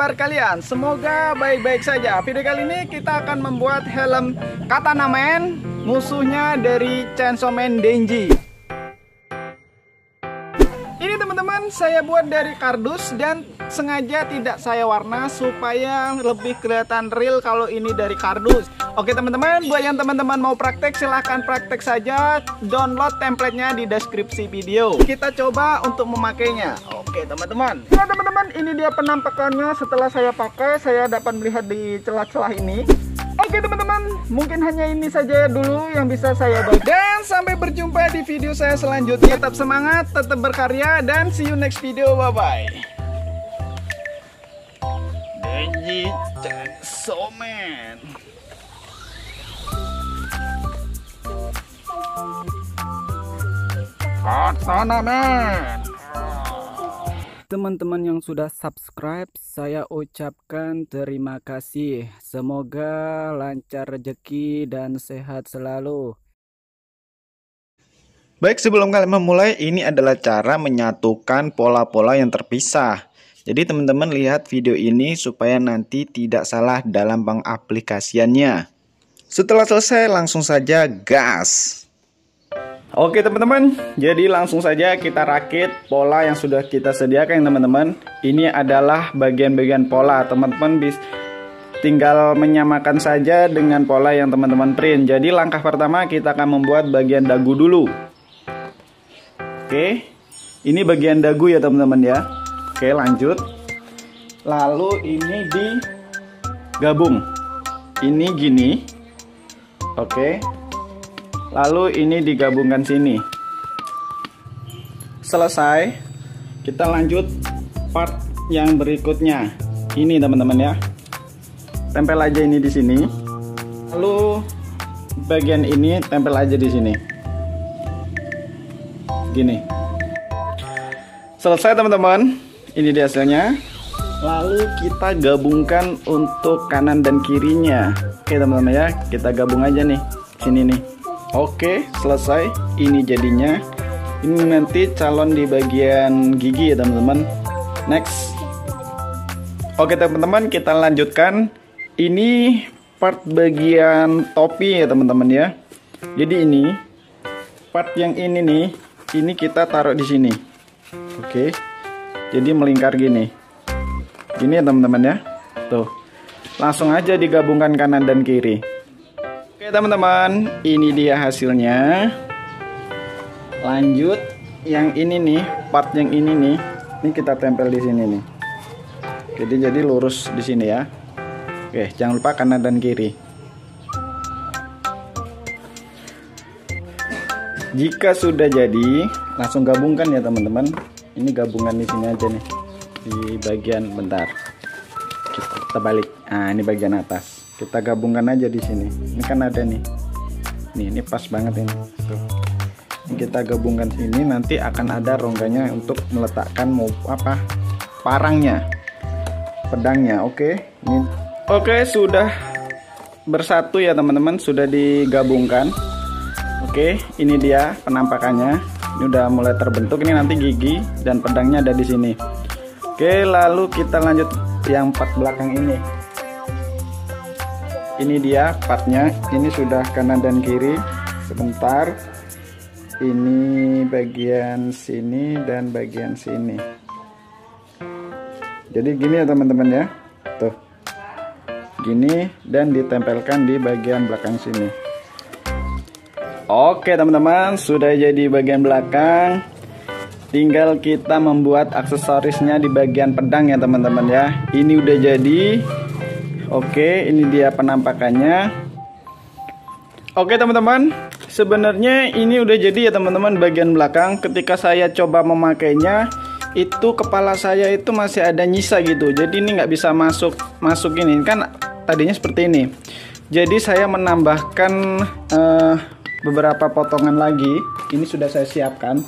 kabar kalian? Semoga baik-baik saja. Video kali ini kita akan membuat helm Katana Man, musuhnya dari Chainsaw Man Denji. Ini teman-teman saya buat dari kardus dan sengaja tidak saya warna supaya lebih kelihatan real kalau ini dari kardus. Oke teman-teman, buat yang teman-teman mau praktek silahkan praktek saja. Download templatenya di deskripsi video. Kita coba untuk memakainya. Oke teman-teman. Nah teman-teman, ini dia penampakannya setelah saya pakai. Saya dapat melihat di celah-celah ini. Oke teman-teman, mungkin hanya ini saja dulu yang bisa saya bagi. Dan sampai berjumpa di video saya selanjutnya. Tetap semangat, tetap berkarya, dan see you next video. Bye-bye. Denji Chainsaw Man. Katana Man. Teman-teman yang sudah subscribe, saya ucapkan terima kasih. Semoga lancar rezeki dan sehat selalu. Baik, sebelum kalian memulai, ini adalah cara menyatukan pola-pola yang terpisah. Jadi teman-teman lihat video ini supaya nanti tidak salah dalam pengaplikasiannya. Setelah selesai langsung saja gas. Oke teman-teman, jadi langsung saja kita rakit pola yang sudah kita sediakan teman-teman. Ini adalah bagian-bagian pola, teman-teman bisa tinggal menyamakan saja dengan pola yang teman-teman print. Jadi langkah pertama kita akan membuat bagian dagu dulu. Oke, ini bagian dagu ya teman-teman ya. Oke lanjut. Lalu ini digabung. Ini gini. Oke. Lalu ini digabungkan sini. Selesai. Kita lanjut part yang berikutnya. Ini teman-teman ya. Tempel aja ini di sini. Lalu bagian ini tempel aja di sini. Gini. Selesai teman-teman. Ini dia hasilnya. Lalu kita gabungkan untuk kanan dan kirinya. Oke teman-teman ya. Kita gabung aja nih. Sini nih. Oke, selesai. Ini jadinya. Ini nanti calon di bagian gigi ya teman-teman. Next. Oke teman-teman, kita lanjutkan. Ini part bagian topi ya teman-teman ya. Jadi ini part yang ini nih, ini kita taruh di sini. Oke. Jadi melingkar gini. Gini ya teman-teman ya. Tuh. Langsung aja digabungkan kanan dan kiri. Oke teman-teman, ini dia hasilnya. Lanjut yang ini nih, part yang ini nih, ini kita tempel di sini nih. Jadi lurus di sini ya. Oke, jangan lupa kanan dan kiri. Jika sudah jadi, langsung gabungkan ya teman-teman. Ini gabungan di sini aja nih, di bagian bentar. Kita balik. Nah, ini bagian atas. Kita gabungkan aja di sini. Ini kan ada nih. Ini pas banget ini. Tuh. Ini kita gabungkan sini, nanti akan ada rongganya untuk meletakkan parangnya, pedangnya. Oke. Ini. Oke, sudah bersatu ya teman-teman, sudah digabungkan. Oke, ini dia penampakannya. Ini udah mulai terbentuk. Ini nanti gigi dan pedangnya ada di sini. Oke, lalu kita lanjut yang part belakang ini. Ini dia partnya, ini sudah kanan dan kiri. Sebentar, ini bagian sini dan bagian sini. Jadi gini ya teman-teman ya, tuh gini, dan ditempelkan di bagian belakang sini. Oke teman-teman, sudah jadi bagian belakang. Tinggal kita membuat aksesorisnya di bagian pedang ya teman-teman ya. Ini udah jadi. Oke, ini dia penampakannya. Oke teman-teman, sebenarnya ini udah jadi ya teman-teman bagian belakang. Ketika saya coba memakainya, itu kepala saya itu masih ada nyisa gitu. Jadi ini nggak bisa masuk ini kan tadinya seperti ini. Jadi saya menambahkan beberapa potongan lagi. Ini sudah saya siapkan.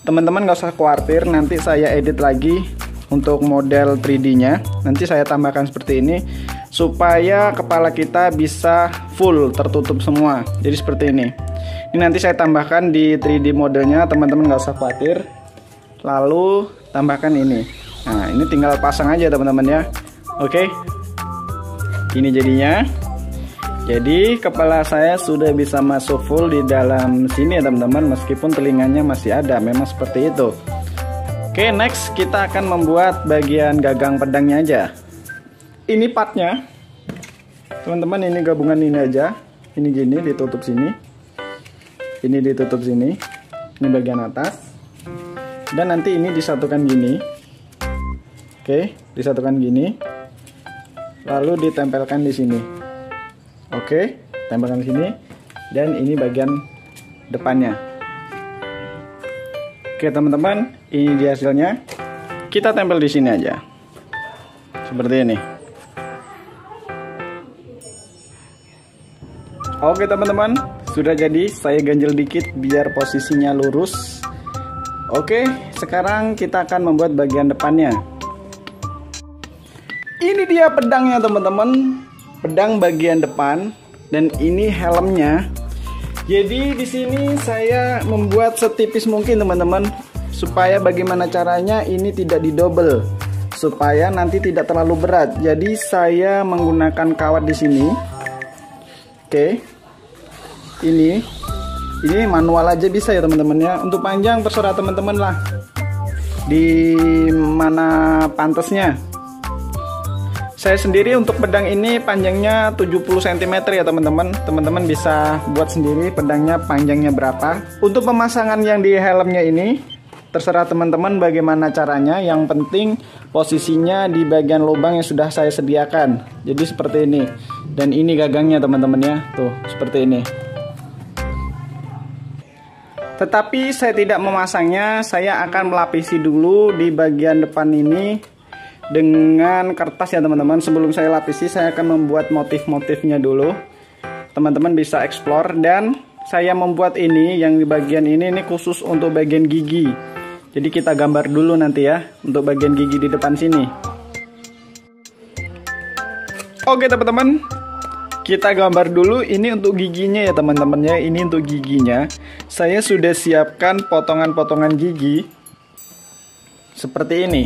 Teman-teman nggak usah khawatir, nanti saya edit lagi untuk model 3D-nya. Nanti saya tambahkan seperti ini supaya kepala kita bisa full tertutup semua. Jadi seperti ini. Ini nanti saya tambahkan di 3D modelnya, teman-teman nggak usah khawatir. Lalu tambahkan ini. Nah, ini tinggal pasang aja teman-teman ya. Oke, ini jadinya. Jadi kepala saya sudah bisa masuk full di dalam sini ya teman-teman, meskipun telinganya masih ada, memang seperti itu. Oke, next kita akan membuat bagian gagang pedangnya aja. Ini partnya, teman-teman, ini gabungan ini aja. Ini gini, ditutup sini. Ini ditutup sini. Ini bagian atas. Dan nanti ini disatukan gini. Oke, disatukan gini. Lalu ditempelkan di sini. Oke, tempelkan sini. Dan ini bagian depannya. Oke teman-teman, ini dia hasilnya. Kita tempel di sini aja. Seperti ini. Oke teman-teman, sudah jadi. Saya ganjel dikit biar posisinya lurus. Oke, sekarang kita akan membuat bagian depannya. Ini dia pedangnya teman-teman. Pedang bagian depan, dan ini helmnya. Jadi di sini saya membuat setipis mungkin teman-teman, supaya bagaimana caranya ini tidak didobel, supaya nanti tidak terlalu berat. Jadi saya menggunakan kawat di sini. Oke, ini manual aja bisa ya teman-teman ya. Untuk panjang terserah teman-teman lah, di mana pantasnya. Saya sendiri untuk pedang ini panjangnya 70 cm ya teman-teman. Teman-teman bisa buat sendiri pedangnya panjangnya berapa. Untuk pemasangan yang di helmnya ini terserah teman-teman bagaimana caranya. Yang penting posisinya di bagian lubang yang sudah saya sediakan. Jadi seperti ini. Dan ini gagangnya teman-teman ya. Tuh seperti ini. Tetapi saya tidak memasangnya. Saya akan melapisi dulu di bagian depan ini dengan kertas ya teman-teman. Sebelum saya lapisi, saya akan membuat motif-motifnya dulu. Teman-teman bisa explore. Dan saya membuat ini yang di bagian ini khusus untuk bagian gigi. Jadi kita gambar dulu nanti ya untuk bagian gigi di depan sini. Oke teman-teman, kita gambar dulu ini untuk giginya ya teman-teman ya. Ini untuk giginya. Saya sudah siapkan potongan-potongan gigi seperti ini.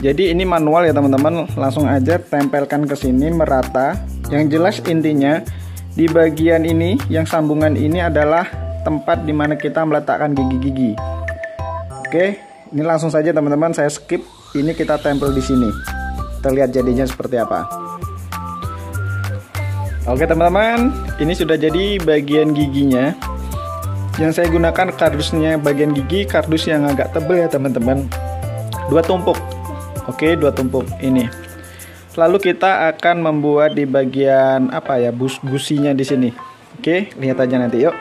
Jadi ini manual ya teman-teman, langsung aja tempelkan ke sini merata. Yang jelas intinya di bagian ini yang sambungan ini adalah tempat dimana kita meletakkan gigi-gigi. Oke, ini langsung saja teman-teman, saya skip. Ini kita tempel di sini. Kita lihat jadinya seperti apa. Oke teman-teman, ini sudah jadi bagian giginya. Yang saya gunakan kardusnya bagian gigi, kardus yang agak tebal ya teman-teman. 2 tumpuk. Oke, 2 tumpuk ini. Lalu kita akan membuat di bagian apa ya, gusinya di sini. Oke, lihat aja nanti yuk.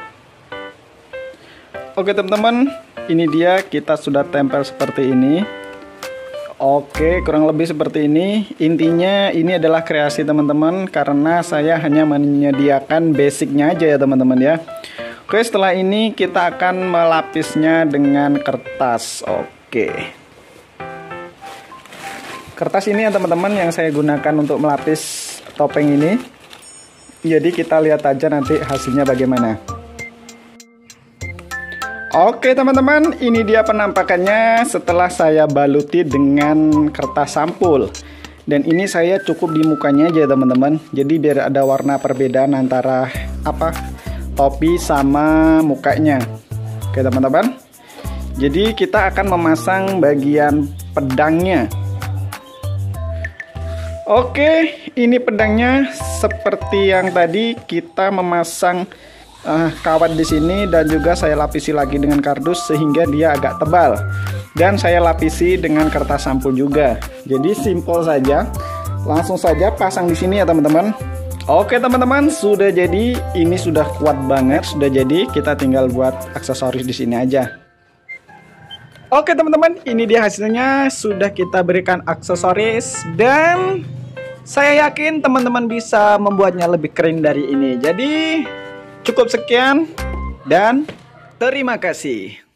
Oke teman-teman, ini dia kita sudah tempel seperti ini. Oke, kurang lebih seperti ini. Intinya ini adalah kreasi teman-teman, karena saya hanya menyediakan basicnya aja ya teman-teman ya. Oke, setelah ini kita akan melapisnya dengan kertas. Oke. Kertas ini ya teman-teman yang saya gunakan untuk melapis topeng ini. Jadi kita lihat aja nanti hasilnya bagaimana. Oke teman-teman, ini dia penampakannya setelah saya baluti dengan kertas sampul. Dan ini saya cukup di mukanya aja teman-teman. Jadi biar ada warna perbedaan antara topi sama mukanya. Oke teman-teman. Jadi kita akan memasang bagian pedangnya. Oke, ini pedangnya seperti yang tadi kita memasang kawat di sini dan juga saya lapisi lagi dengan kardus sehingga dia agak tebal. Dan saya lapisi dengan kertas sampul juga. Jadi simpel saja. Langsung saja pasang di sini ya teman-teman. Oke teman-teman, sudah jadi. Ini sudah kuat banget, sudah jadi. Kita tinggal buat aksesoris di sini aja. Oke teman-teman, ini dia hasilnya. Sudah kita berikan aksesoris dan saya yakin teman-teman bisa membuatnya lebih keren dari ini. Jadi cukup sekian dan terima kasih.